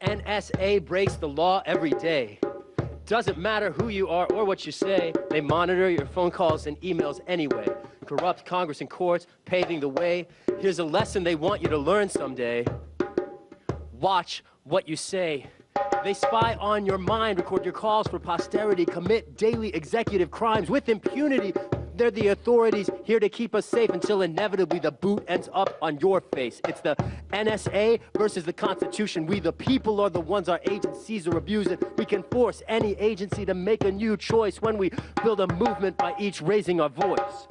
NSA breaks the law every day. Doesn't matter who you are or what you say, they monitor your phone calls and emails anyway. Corrupt Congress and courts, paving the way. Here's a lesson they want you to learn someday. Watch what you say. They spy on your mind, record your calls for posterity, commit daily executive crimes with impunity. They're the authorities here to keep us safe until inevitably the boot ends up on your face. It's the NSA versus the Constitution. We the people are the ones our agencies are abusing. We can force any agency to make a new choice when we build a movement by each raising our voice.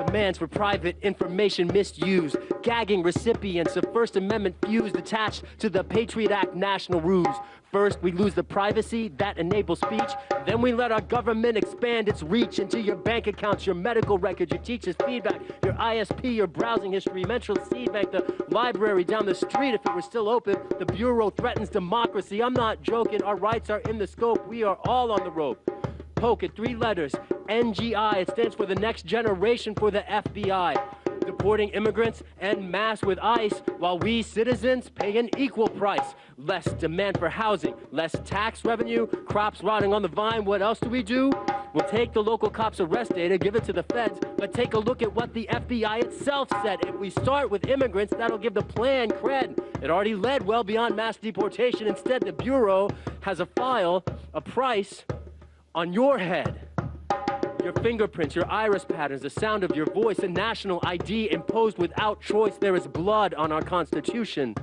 Demands for private information misuse, gagging recipients of First Amendment views attached to the Patriot Act national rules. First, we lose the privacy that enables speech. Then we let our government expand its reach into your bank accounts, your medical records, your teacher's feedback, your ISP, your browsing history, mental seed bank, the library down the street if it were still open. The Bureau threatens democracy. I'm not joking. Our rights are in the scope. We are all on the rope. Poke at 3 letters, NGI. It stands for the next generation for the FBI. Deporting immigrants en masse with ICE, while we citizens pay an equal price. Less demand for housing, less tax revenue, crops rotting on the vine. What else do? We'll take the local cops' arrest data, give it to the feds, but take a look at what the FBI itself said. If we start with immigrants, that'll give the plan cred. It already led well beyond mass deportation. Instead, the Bureau has a file, a price on your head. Your fingerprints, your iris patterns, the sound of your voice, a national ID imposed without choice. There is blood on our Constitution.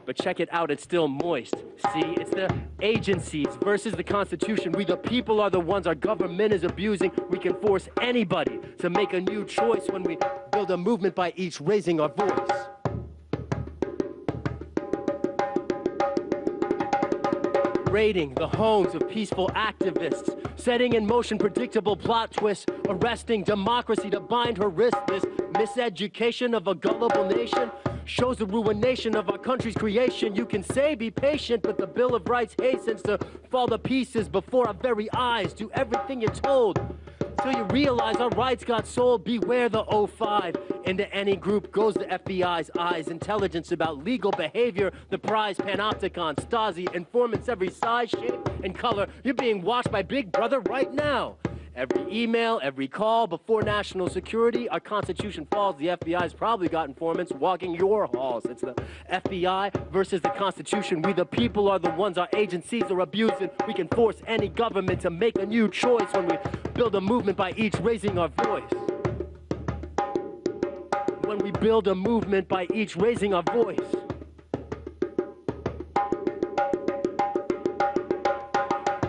But check it out, it's still moist. See, it's the agencies versus the Constitution. We the people are the ones our government is abusing. We can force anybody to make a new choice when we build a movement by each raising our voice. Raiding the homes of peaceful activists, setting in motion predictable plot twists, arresting democracy to bind her wrist. This miseducation of a gullible nation shows the ruination of our country's creation. You can say be patient, but the Bill of Rights hastens to fall to pieces before our very eyes. Do everything you're told till you realize our rights got sold. Beware the 05. Into any group goes the FBI's eyes. Intelligence about legal behavior, the prize, panopticon, Stasi, informants every size, shape, and color. You're being watched by Big Brother right now. Every email, every call, before national security, our Constitution falls. The FBI's probably got informants walking your halls. It's the FBI versus the Constitution. We the people are the ones our agencies are abusing. We can force any government to make a new choice when we build a movement by each raising our voice. When we build a movement by each raising our voice.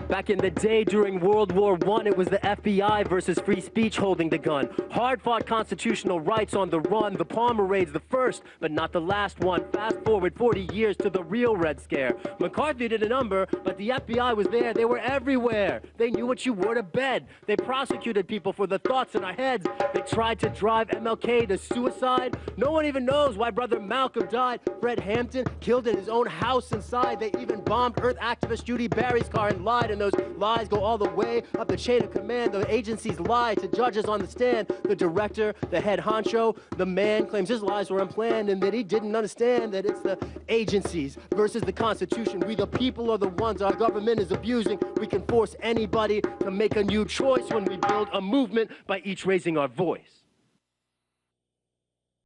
Back in the day during World War I, it was the FBI versus free speech holding the gun. Hard-fought constitutional rights on the run. The Palmer raids, the first, but not the last one. Fast forward 40 years to the real Red Scare. McCarthy did a number, but the FBI was there. They were everywhere. They knew what you wore to bed. They prosecuted people for the thoughts in our heads. They tried to drive MLK to suicide. No one even knows why Brother Malcolm died. Fred Hampton killed in his own house inside. They even bombed Earth activist Judy Barry's car and lied, and those lies go all the way up the chain of command. The agencies lie to judges on the stand. The director, the head honcho, the man claims his lies were unplanned and that he didn't understand that it's the agencies versus the Constitution. We the people are the ones our government is abusing. We can force anybody to make a new choice when we build a movement by each raising our voice.